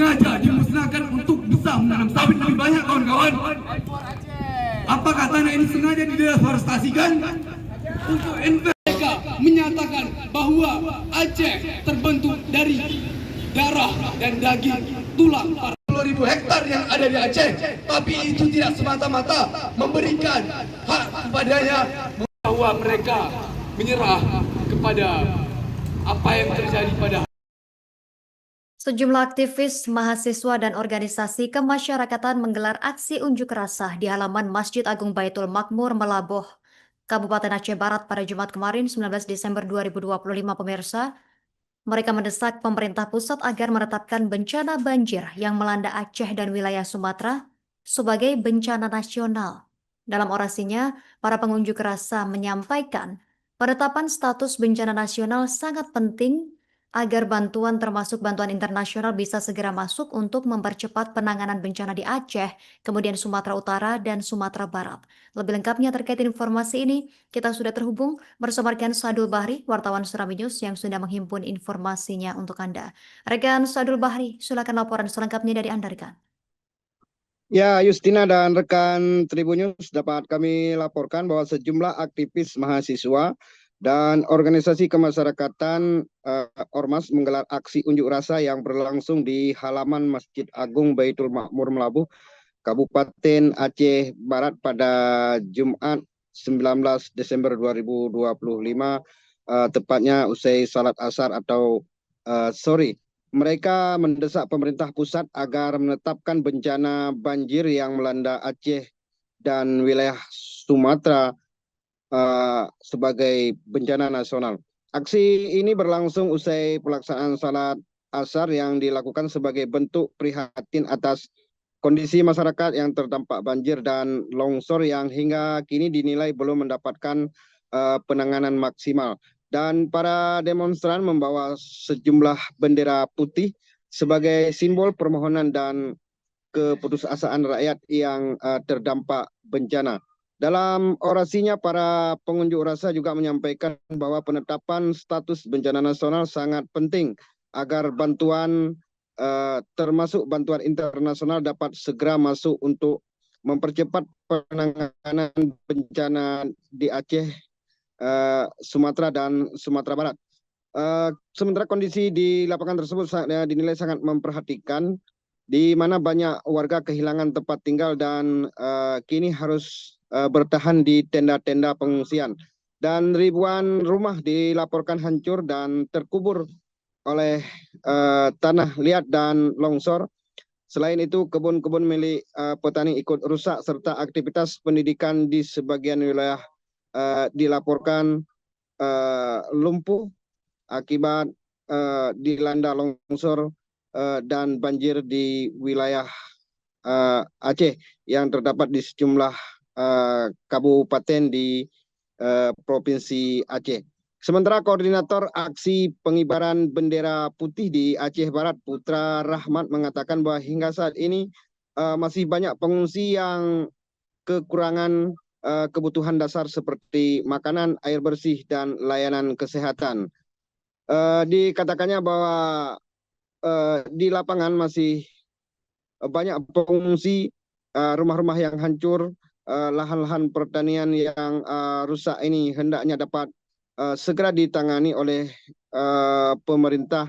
sengaja dimusnahkan untuk bisa menanam sawit lebih banyak, kawan-kawan. Apakah tanah ini sengaja dideforestasikan untuk investasi? Mereka menyatakan bahwa Aceh terbentuk dari darah dan daging tulang. 10.000 hektar yang ada di Aceh, tapi itu tidak semata-mata memberikan hak kepadanya, bahwa mereka menyerah kepada apa yang terjadi pada. Sejumlah aktivis, mahasiswa, dan organisasi kemasyarakatan menggelar aksi unjuk rasa di halaman Masjid Agung Baitul Makmur, Melaboh, Kabupaten Aceh Barat pada Jumat kemarin, 19 Desember 2025, pemirsa. Mereka mendesak pemerintah pusat agar menetapkan bencana banjir yang melanda Aceh dan wilayah Sumatera sebagai bencana nasional. Dalam orasinya, para pengunjuk rasa menyampaikan penetapan status bencana nasional sangat penting agar bantuan termasuk bantuan internasional bisa segera masuk untuk mempercepat penanganan bencana di Aceh, kemudian Sumatera Utara dan Sumatera Barat. Lebih lengkapnya terkait informasi ini, kita sudah terhubung bersama rekan Sadul Bahri, wartawan Surami News yang sudah menghimpun informasinya untuk Anda. Rekan Sadul Bahri, silakan laporan selengkapnya dari Anda, rekan. Ya, Justina dan rekan Tribunnews, dapat kami laporkan bahwa sejumlah aktivis mahasiswa dan organisasi kemasyarakatan Ormas menggelar aksi unjuk rasa yang berlangsung di halaman Masjid Agung Baitul Makmur Melabuh, Kabupaten Aceh Barat pada Jumat 19 Desember 2025, tepatnya usai salat asar atau sore. Mereka mendesak pemerintah pusat agar menetapkan bencana banjir yang melanda Aceh dan wilayah Sumatera sebagai bencana nasional. Aksi ini berlangsung usai pelaksanaan salat asar yang dilakukan sebagai bentuk prihatin atas kondisi masyarakat yang terdampak banjir dan longsor yang hingga kini dinilai belum mendapatkan penanganan maksimal. Dan para demonstran membawa sejumlah bendera putih sebagai simbol permohonan dan keputusasaan rakyat yang terdampak bencana. Dalam orasinya, para pengunjuk rasa juga menyampaikan bahwa penetapan status bencana nasional sangat penting agar bantuan termasuk bantuan internasional dapat segera masuk untuk mempercepat penanganan bencana di Aceh, Sumatera dan Sumatera Barat. Sementara kondisi di lapangan tersebut dinilai sangat memperhatikan, di mana banyak warga kehilangan tempat tinggal dan kini harus bertahan di tenda-tenda pengungsian. Dan ribuan rumah dilaporkan hancur dan terkubur oleh tanah liat dan longsor. Selain itu, kebun-kebun milik petani ikut rusak serta aktivitas pendidikan di sebagian wilayah dilaporkan lumpuh akibat dilanda longsor dan banjir di wilayah Aceh yang terdapat di sejumlah kabupaten di Provinsi Aceh. Sementara koordinator aksi pengibaran bendera putih di Aceh Barat, Putra Rahmat, mengatakan bahwa hingga saat ini masih banyak pengungsi yang kekurangan kebutuhan dasar seperti makanan, air bersih, dan layanan kesehatan. Dikatakannya bahwa di lapangan masih banyak pengungsi, rumah-rumah yang hancur, lahan-lahan pertanian yang rusak ini hendaknya dapat segera ditangani oleh pemerintah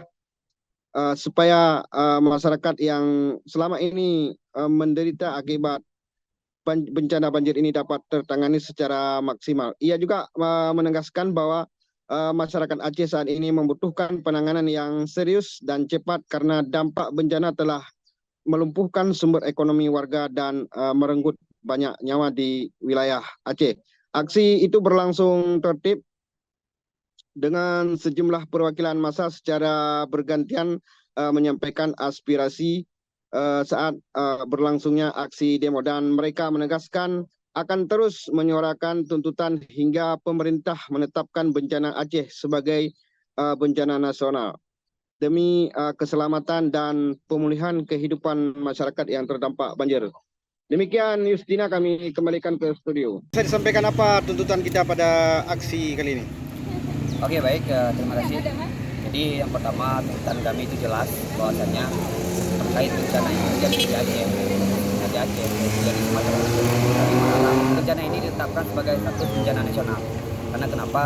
supaya masyarakat yang selama ini menderita akibat bencana banjir ini dapat tertangani secara maksimal. Ia juga menegaskan bahwa masyarakat Aceh saat ini membutuhkan penanganan yang serius dan cepat karena dampak bencana telah melumpuhkan sumber ekonomi warga dan merenggut banyak nyawa di wilayah Aceh. Aksi itu berlangsung tertib dengan sejumlah perwakilan massa secara bergantian menyampaikan aspirasi saat berlangsungnya aksi demo, dan mereka menegaskan akan terus menyuarakan tuntutan hingga pemerintah menetapkan bencana Aceh sebagai bencana nasional demi keselamatan dan pemulihan kehidupan masyarakat yang terdampak banjir. Demikian Justina, kami kembalikan ke studio. Saya disampaikan apa tuntutan kita pada aksi kali ini? Oke, baik, terima kasih. Jadi yang pertama tuntutan kami itu jelas bahwasannya terkait bencana yang terjadi di Aceh, di Aceh, dan di Sumatera. Kami berharap bencana ini ditetapkan sebagai satu bencana nasional. Karena kenapa?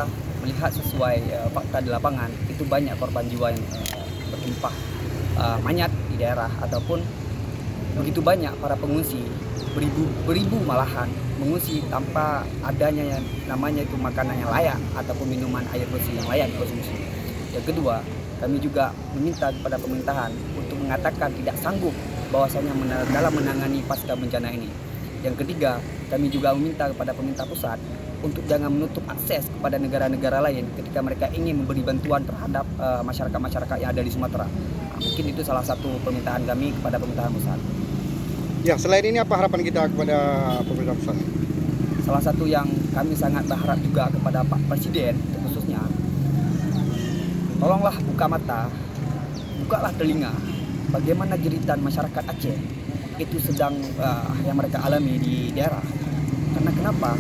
Melihat sesuai fakta di lapangan, itu banyak korban jiwa yang bertumpah mayat di daerah, ataupun begitu banyak para pengungsi, beribu malahan mengungsi tanpa adanya yang namanya itu makanan yang layak ataupun minuman air bersih yang layak dikonsumsi. Yang kedua, kami juga meminta kepada pemerintahan untuk mengatakan tidak sanggup bahwasanya dalam menangani pasca bencana ini. Yang ketiga, kami juga meminta kepada pemerintah pusat untuk jangan menutup akses kepada negara-negara lain ketika mereka ingin memberi bantuan terhadap masyarakat-masyarakat yang ada di Sumatera. Mungkin itu salah satu permintaan kami kepada pemerintahan pusat. Ya, selain ini apa harapan kita kepada pemerintah pusat? Salah satu yang kami sangat berharap juga kepada Pak Presiden khususnya, tolonglah buka mata, bukalah telinga bagaimana jeritan masyarakat Aceh itu sedang yang mereka alami di daerah. Karena kenapa?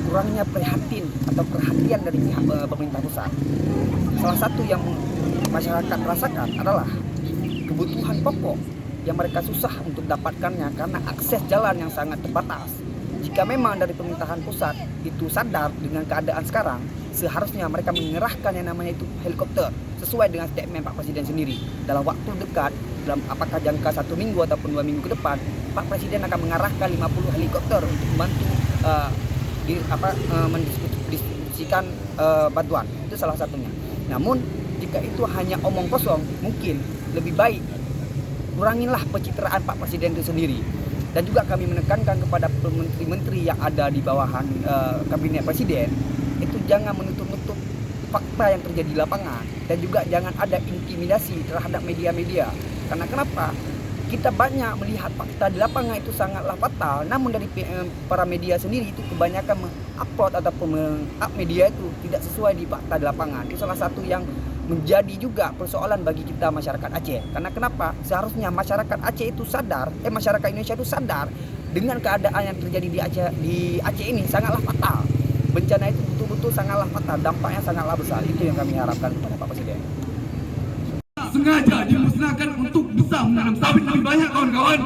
Kurangnya perhatian dari pihak pemerintah pusat. Salah satu yang masyarakat rasakan adalah kebutuhan pokok yang mereka susah untuk dapatkannya karena akses jalan yang sangat terbatas. Jika memang dari pemerintahan pusat itu sadar dengan keadaan sekarang, seharusnya mereka mengerahkan yang namanya itu helikopter sesuai dengan statement Pak Presiden sendiri. Dalam waktu dekat, dalam apakah jangka 1 minggu ataupun 2 minggu ke depan, Pak Presiden akan mengarahkan 50 helikopter untuk membantu mendistribusikan bantuan. Itu salah satunya. Namun jika itu hanya omong kosong, mungkin lebih baik kuranginlah pencitraan Pak Presiden itu sendiri. Dan juga kami menekankan kepada menteri-menteri yang ada di bawahan kabinet Presiden itu jangan menutup-nutup fakta yang terjadi di lapangan, dan juga jangan ada intimidasi terhadap media-media. Karena kenapa? Kita banyak melihat fakta di lapangan itu sangatlah fatal, namun dari para media sendiri itu kebanyakan mengupload ataupun meng-up media itu tidak sesuai di fakta di lapangan. Itu salah satu yang menjadi juga persoalan bagi kita masyarakat Aceh. Karena kenapa? Seharusnya masyarakat Aceh itu sadar, masyarakat Indonesia itu sadar dengan keadaan yang terjadi di Aceh ini sangatlah fatal. Bencana itu betul-betul sangatlah fatal, dampaknya sangatlah besar. Itu yang kami harapkan kepada Pak Presiden. Sengaja dimusnahkan untuk bisa menanam sawit lebih banyak, kawan-kawan.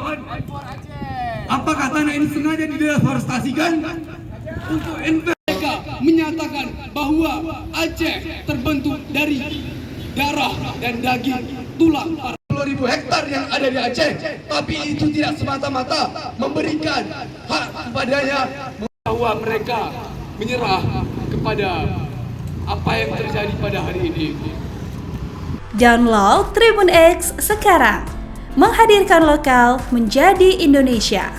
Apakah tanah ini sengaja dideforestasikan untuk mereka menyatakan bahwa Aceh terbentuk dari darah dan daging tulang 40.000 hektar yang ada di Aceh, tapi itu tidak semata-mata memberikan hak kepadanya bahwa mereka menyerah kepada apa yang terjadi pada hari ini. Download Tribun X sekarang, menghadirkan lokal menjadi Indonesia.